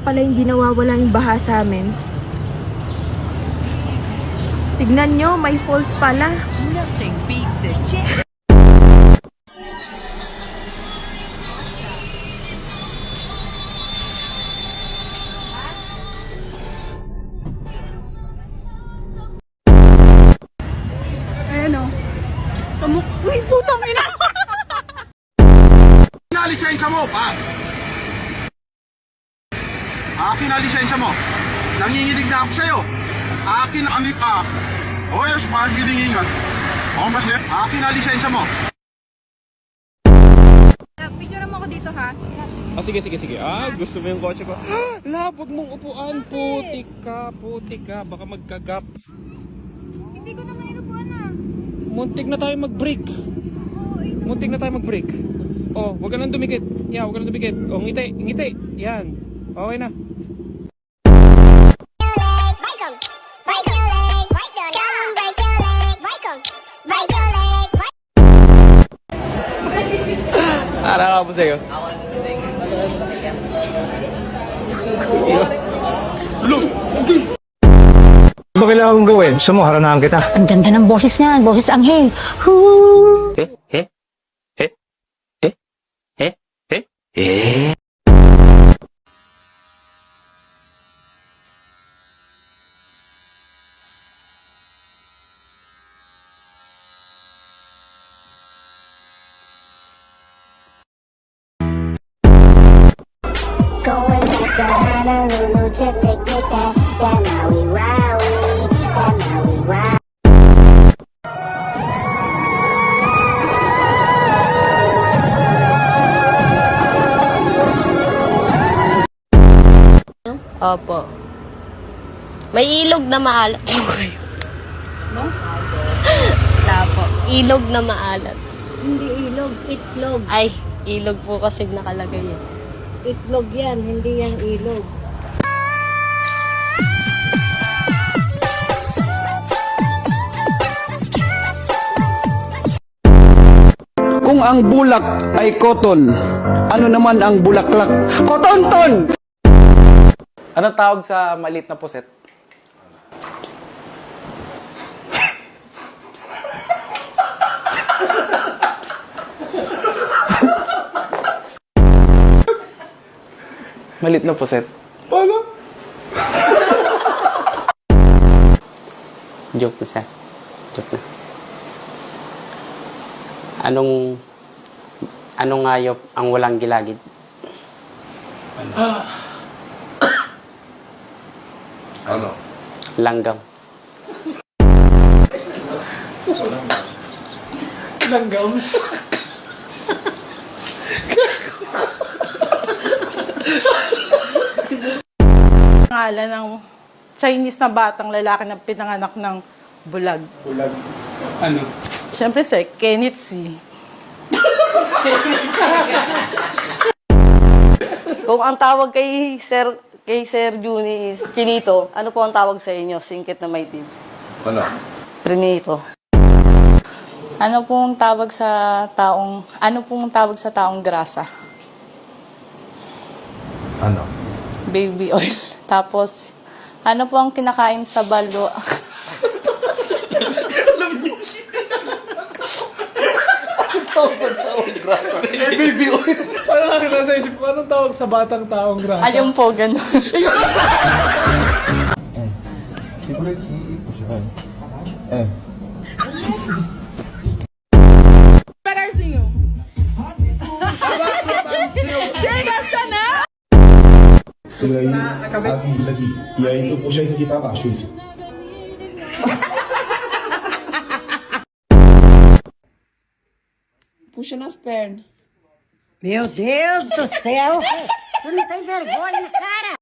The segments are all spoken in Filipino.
pala hindi nawawala yung baha sa amin. Tignan nyo, may falls pala. Nothing beats a chance. Ayan o. Uy, putang ina! Lisensya mo, pa! Akin na lisensya mo. Nanginginig na ako sa'yo. Akin na anik ka. O yes, pagilingan. O mas net, akin na lisensya mo. Picture mo ako dito ha. Sige. Gusto mo yung kotse ko? Labog mong upuan. Putik ka. Baka magkagap. Hindi ko naman inupuan na. Muntik na tayo mag-break. Oh, wag ka nang dumikit. Wag ka nang dumikit. Oh, ngiti. Yan. Okay na. Ara ka po sa'yo. Ano ba kailangan kong gawin? Gusto mo, haranahan kita. Ang ganda ng boses niya, boses anghel. Going back to Honolulu just to get that Maui Wowie, that Maui Wowie. Opo. May ilog na maalat. Okay. Wala po. Ilog na maalat. Hindi ilog, itlog. Ay, ilog po kasi nakalagay yan. Itlog yan, hindi yan ilog. Kung ang bulak ay cotton, ano naman ang bulaklak? Kotonton! Anong tawag sa maliit na puset? Maliit na puset. Ano? Joke na, sir. Joke na. Anong hayop ang walang gilagid? Ano? Langgam. Langgams. Pangalan ng Chinese na batang lalaki na pinanganak ng bulag. Bulag. Ano? Siyempre sir, Kenneth C. Kung ang tawag kay Sir Juni is Chinito, ano po ang tawag sa inyo? Singkit na maitim. Ano? Prinito. Ano pong tawag sa taong grasa? Ano? Baby oil. Tapos, ano po ang kinakain sa balo? Baby oil. Parang nakita sa isip ko, anong tawag sa batang taong grasa? Ayun po, ganun. Sila yung ating sagi. Iyain po siya sa gipapa, shoes. Puxa nas pernas. Meu Deus do céu! Tu não tem vergonha na cara?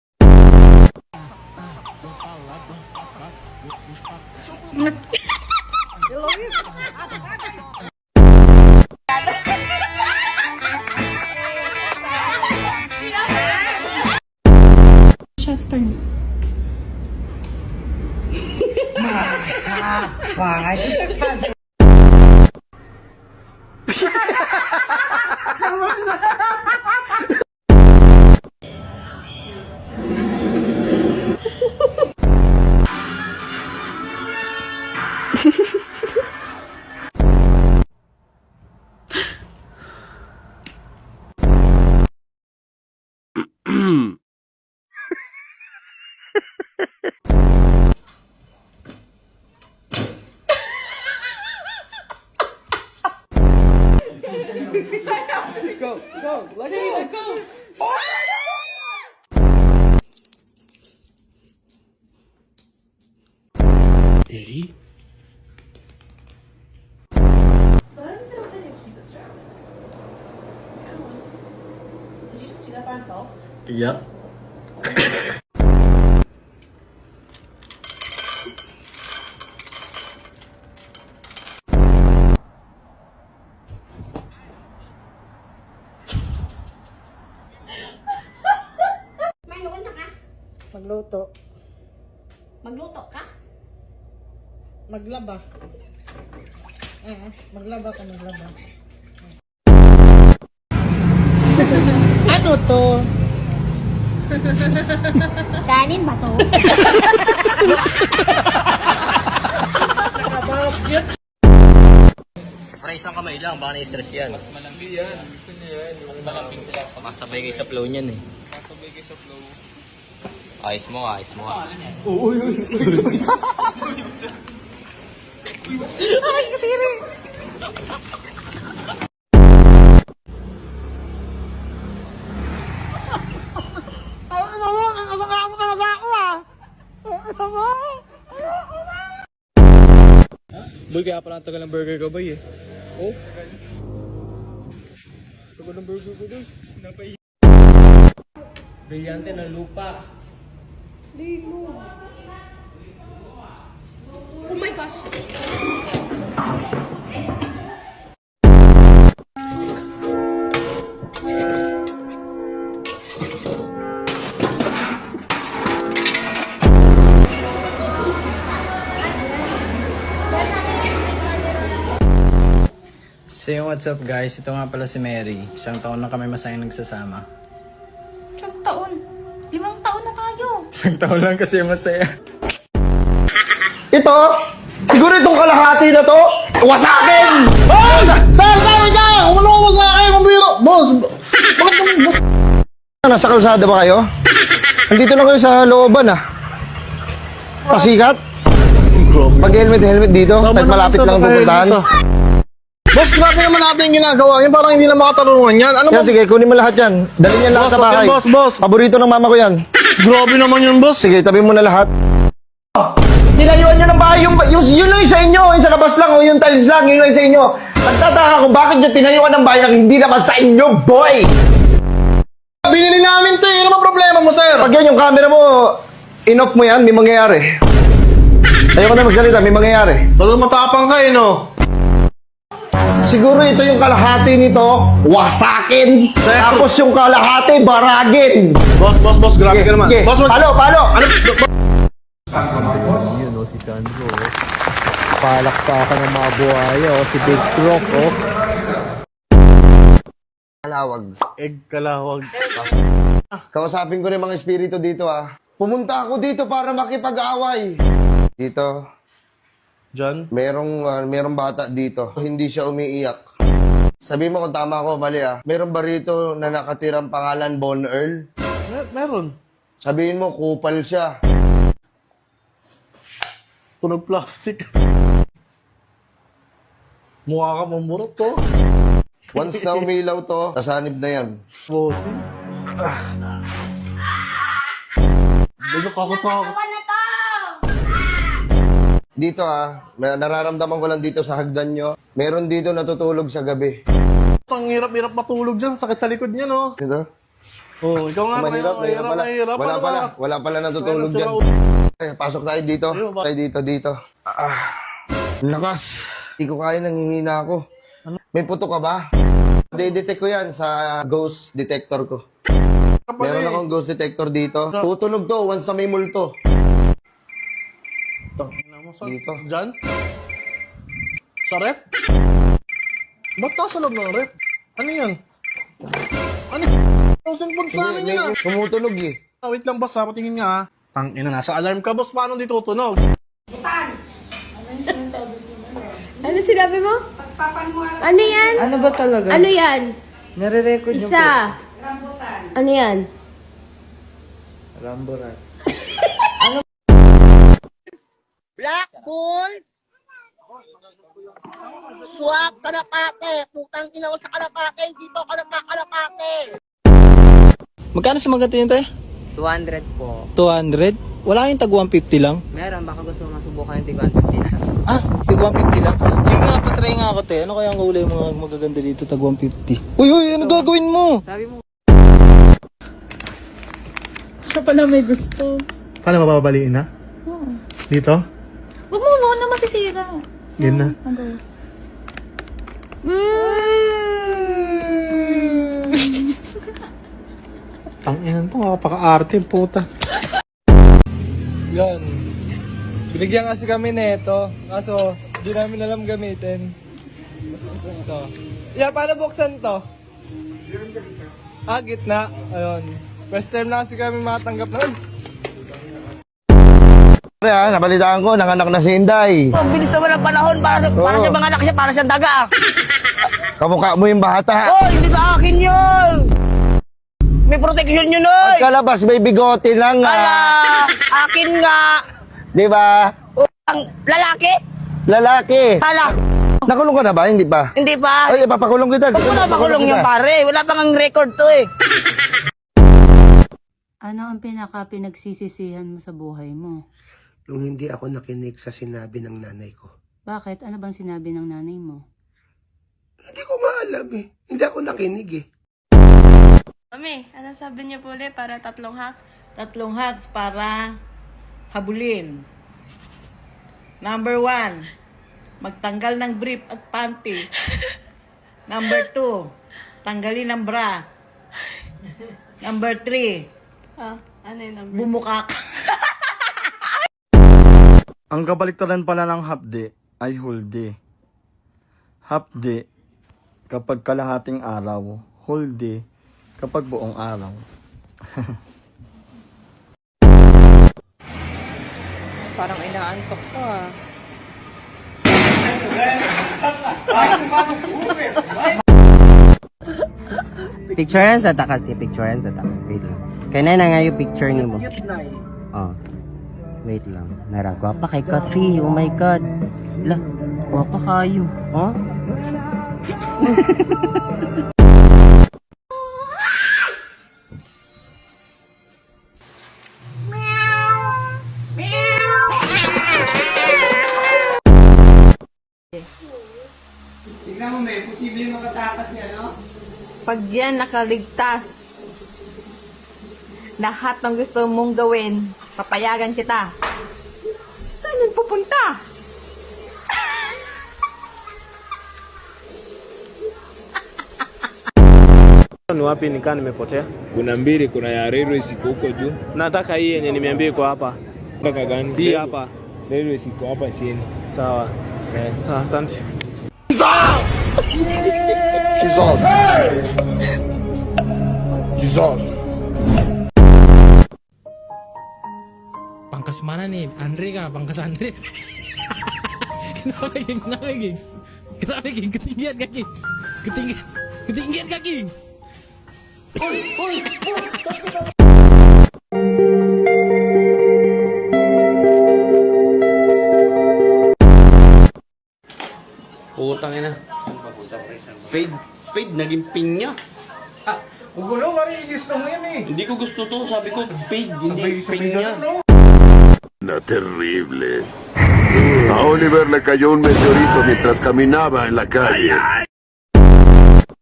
Chester. Rapaz, fazer. Yeah. Magluto. Magluto ka? Maglaba. Maglaba ka, maglaba. Ano to? Kanin ba to? Pre, isang kamay lang, baka na-stress yan. Mas malambing yan, gusto niya yan. Mas malambing sila. Masabay kayo sa flow niyan eh. Masabay kayo sa flow. Ayos mo, ayos mo. Boy, kaya pala ang tagal ng burger ko, boy eh. Oh? Tagal ng burger ko, boy. Brilyante na lupa. Oh my gosh! So yung what's up guys, ito nga pala si Mary. Isang taon na kami masayang nagsasama. Isang taon? 5 taon na tayo! Isang taon lang kasi masaya. Ito, siguro itong kalahati na to, wasakin! Hoy! Sir, sabi ka! Umano ko sa akin, mabiro! Boss! Bakit naman, boss? Nasa kalsada ba kayo? Andito na kayo sa looban ah. Pasikat? Mag-helmet dito, kahit malapit lang pupuntahan. Boss, grabe naman natin yung ginagawa. Yan parang hindi na makatarungan yan. Ano Yan, sige, kunin mo lahat yan. Dalhin yan lahat sa bahay. Boss. Paborito ng mama ko yan. Grabe naman yun, boss. Sige, tabi mo na lahat. Tinayuan nyo ng bahay, yun lang yung sa inyo. Yung sa labas lang, o yung tiles lang, yun lang yung sa inyo. Nagtataka kung bakit nyo tinayuan ng bahay ang hindi naman sa inyo, boy! Binili namin to eh. Ano ba problema mo, sir? Pag yan yung camera mo, in-off mo yan, may mangyayari. Ayoko na magsalita, may mangyayari. Talagang matapang ka eh, no? Siguro ito yung kalahati nito, wasakin. Tapos yung kalahati, baragin. Boss, grabe ka naman. Okay. Boss, Palo! Ano? Yun o, si Sandro. Palakpakan ng mga buhaya o, si Big Croc o. Kalawag. Egg kalawag. Kausapin ko rin mga espiritu dito ah. Pumunta ako dito para makipag-away. Dito, John? merong bata dito. Hindi siya umiiyak. Sabi mo kung tama ako, mali ah. Meron ba rito na nakatirang pangalan Bon Earl? Meron. Sabihin mo, kupal siya. Tunog plastic. Mukha ka mamurot to. Once na umilaw to, kasanib na yan. Bossy. Medyo kakutakot. Dito ah, nararamdaman ko lang dito sa hagdan nyo. Meron dito natutulog sa gabi. Ang hirap-hirap matulog dyan. Sakit sa likod niya, no? Ito? Oh, ikaw nga. Mahirap pala. Wala pala natutulog dyan. Pasok tayo dito. Dito. Lakas. Hindi ko kaya, nanghihina ako. May puto ka ba? De-detect ko yan sa ghost detector ko. Meron akong ghost detector dito. Tutunog to once na may multo. Dito. Diyan? Sa rep? Ba't ka sa loob ng rep? Ano yan? Ano? Thousand pods sa amin yan. Tumutunog eh. Wait lang, boss ha. Patingin nga ha. Tangina, nasa alarm ka, boss. Paano di tutunog? sinabi mo? Ano yan? Ano ba talaga? Ano yan? Nare-record niyo po. Isa. Ano yan? Ramburan. Black bull! Swak kalapate! Putang ina ko sa kalapate! Dito ka nagkakalapate! Magkano sa mga ganito yun, 200 po. 200? Wala yung tag 150 lang? Meron, baka gusto mo masubukan yung 150 na. Ah, tag 150 lang? Sige nga, patry nga ako, te. Ano kaya ang kulay mga magaganda dito, tag 150? Uy, ano gagawin mo? Sabi mo, Siya pala may gusto. Paano mababaliin na? Dito? Huwag mo na masisira. Game na. Tanginan to, kapaka-arte, puta. Yan. Binigyan kasi kami nito. Kaso, di namin alam gamitin. Ito. Yeah, paano buksan to? Ah, gitna. Ayun. First time na kasi kami matanggap na. Nabalitaan ko, nanganak na si Inday. ang bilis naman ng panahon. Para siya mga anak siya, para siyang daga. Kamukha mo yung bata. Oh, hindi sa akin yun! May protection yun, oy! Pagkalabas, may bigote lang nga. Ala, akin nga. Di ba? Ang lalaki? Lalaki. Hala, Nakulong ka na ba? Hindi pa? hindi pa. Ay, papakulong kita. Huwag mo na makulong yan, pare. Wala pang ang record to eh. Ano ang pinaka-pinagsisisihan mo sa buhay mo? Nung hindi ako nakinig sa sinabi ng nanay ko. Bakit? Ano bang sinabi ng nanay mo? Hindi ko maalam eh. Hindi ako nakinig eh. Mami, ano sabi niyo po ulit para 3 hacks? 3 hacks para habulin. Number 1, magtanggal ng brief at panty. Number 2, tanggalin ang bra. Number 3, Ano yung number? bumukak. Ang kabaliktaran pala ng hapde ay hulde. Hapde kapag kalahating araw. Hulde kapag buong araw. Parang inaantok ko ah. Picturean sa ta kasi, picturean sa ta. Wait lang. Kaya na nga yung picture ni mo. Oh. Wait lang. Naragwa pa kay kasi. Oh my God. Lah, wapa kayo. Oh? Pag yan nakaligtas, lahat ng gusto mong gawin, papayagan kita. Saan yun pupunta? Ni wapi nikaa nimepotea? Kuna mbili, kuna ya railways iko huko juu. Nataka hii yenye nimeambia iko hapa. Mpaka gani? Hii hapa. Railways iko hapa chini. Sawa. Sawa, asante. Jesus. Pangkas mana nih? Andre kah? Pangkas Andre. Kenapa geng? Kenapa geng? Kenapa geng? Ketinggian kaki. Ketinggian kaki. Putang ina. Paid naging pinya. Gulo, mari, gusto mo yan eh. Hindi ko gusto to, sabi ko paid, hindi pinya. Na terrible. A Oliver le cayó un meteorito mientras caminaba en la calle.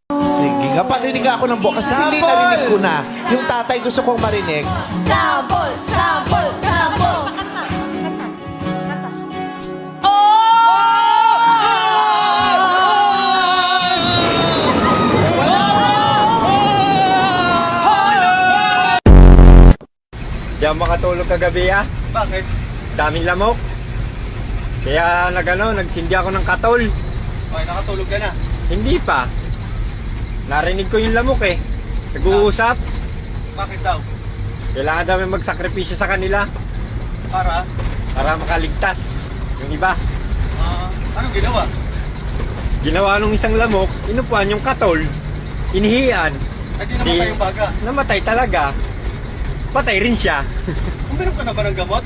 Sige nga, parinig ako ng bukas kasi hindi narinig ko na. Yung tatay gusto kong marinig. Sample! Sample! Sample! Di ako makatulog kagabi ah. Bakit? Daming lamok. Kaya nagsindi ako ng katol. Okay, nakatulog ka na. Hindi pa. Narinig ko yung lamok eh. Nag-uusap. Bakit daw? Kailangan daw may magsakripisyo sa kanila. Para? Para makaligtas. Yung iba. Anong ginawa? Ginawa nung isang lamok, inupuan yung katol, inihian. Ay, di namatay yung baga. Namatay talaga. Patay rin siya. Uminom ka na ba ng gamot?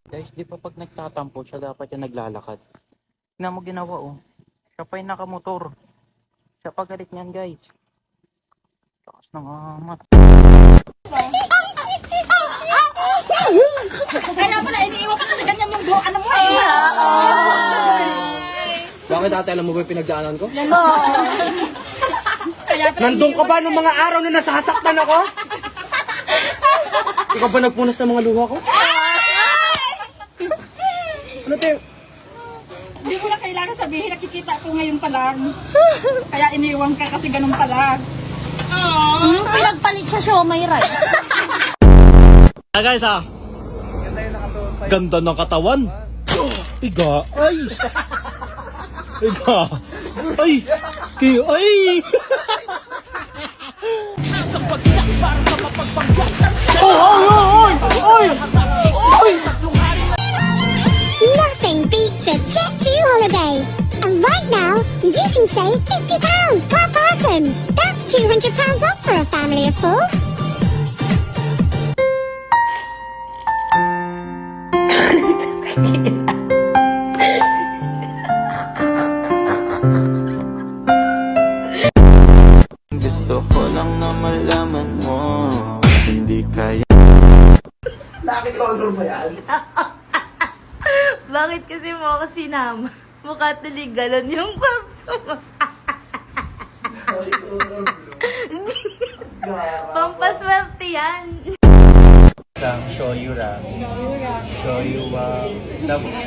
Guys, di pa pag nagtatampo siya dapat yung naglalakad. Tingnan mo ginawa oh. Siya pa yung nakamotor. Siya pa galit niyan guys. Takas ng amat. Kaya pala, iniiwan ka kasi ganyan yung buhok. Ano mo Bakit ate, alam mo ba yung pinagdaanan ko? Nandun ka ba nung mga araw na nasasaktan ako? Ikaw ba nagpunas ng mga luha ko? Ano tayo? Hindi mo na kailangan sabihin, nakikita ko ngayon pa lang. Kaya iniiwan ka kasi ganun pala. Pinagpalit sa show, may right. Guys ganda ng katawan. Iga. Ay. Iga. Ay. Ay. Nothing beats a Jet2 holiday. And right now, you can save £50 per person. That's £200 off for a family of 4. Gusto ko lang na malaman mo. Hindi kaya. Bakit color ba yan? Bakit kasi mo ako sinama? Mukha tulig galon yung kwarto mo. Pampaswerte yan. Show you rap. Show you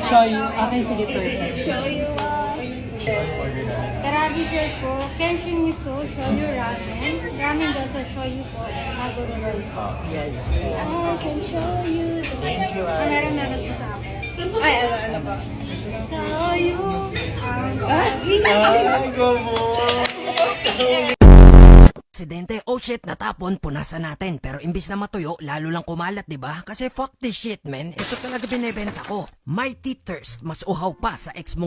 show you. Okay, sige to. Show you Karabi shirt po, Kenshin Miso, shoyu ramen. Ramen dosa shoyu po, maguro po. Yes. I can show you. Thank you. Meron po sa akin. Ay, ano po? Shoyu. Ay, go mo. Aksidente, oh shit, natapon, punasan natin. Pero imbis na matuyo, lalo lang kumalat, di ba? Kasi fuck this shit, man. Ito talaga binebenta ko. Mighty Thirst, mas uhaw pa sa ex mo.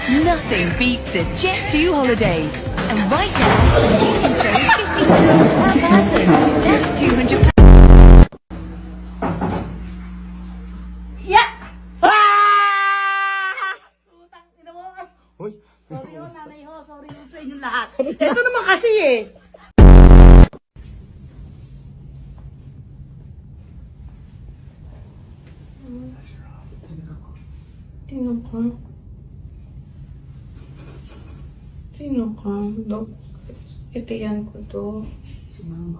Nothing beats a Jet2 holiday. And right now, you can save £50 per person. That's £200. Yeah! Utang, ina mo. Sorry ho, nanay ho. Sorry ho sa inyong lahat. Ito naman kasi eh. Tingnan ko. Sino ka? Dok, itiyan ko to. Si mama.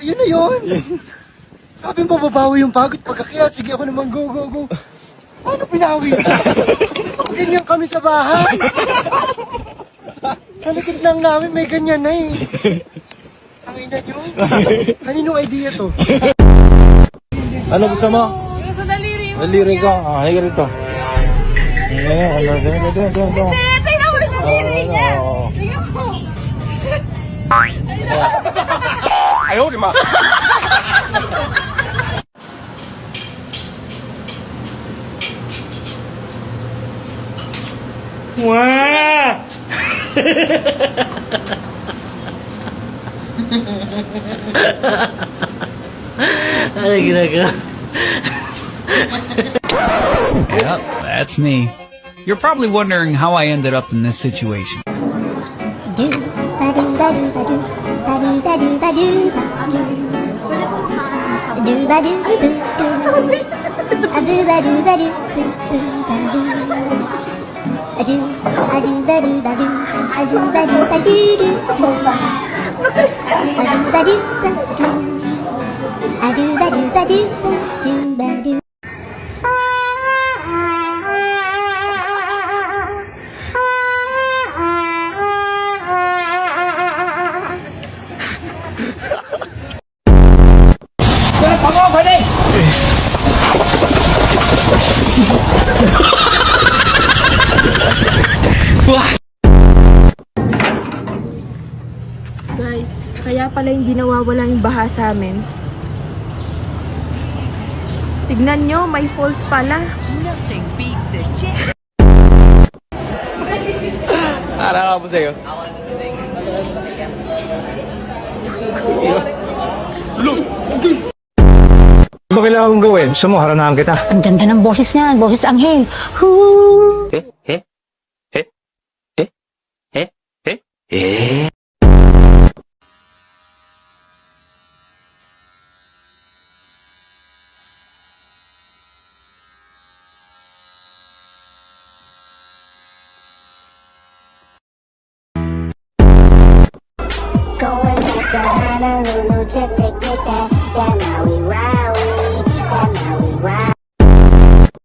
Yun na yun. Sabi mo babawi yung pagod pagkakiyat. Sige ako naman, go, go, go. Ano pinawi? Ganyan kami sa bahay. Sa likod lang namin may ganyan na eh. Ang ina nyo. Kaninong idea to? Ano gusto mo? Sa daliri mo. Daliri ko. Ah, halika rito. Ito. Tingnan mo yung daliri niya. Tingnan mo. Ayaw, di ma. Wah! Ano ginagawa? Yep, that's me. You're probably wondering how I ended up in this situation. Do ba do ba do ba do ba do ba do ba do do ba do ba do a do ba do ba do a do ba do ba do a do ba do ba do do a do ba do ba do a do ba do ba do do ba do. Guys, kaya pala hindi nawawala yung baha sa amin. Tignan nyo, may falls pala. Nothing beats a chance. Para ka po sa'yo. Ano ba kailangan kong gawin? Gusto mo, haranahan kita. Ang ganda ng boses niya, boses Anghel. Going back to Honolulu.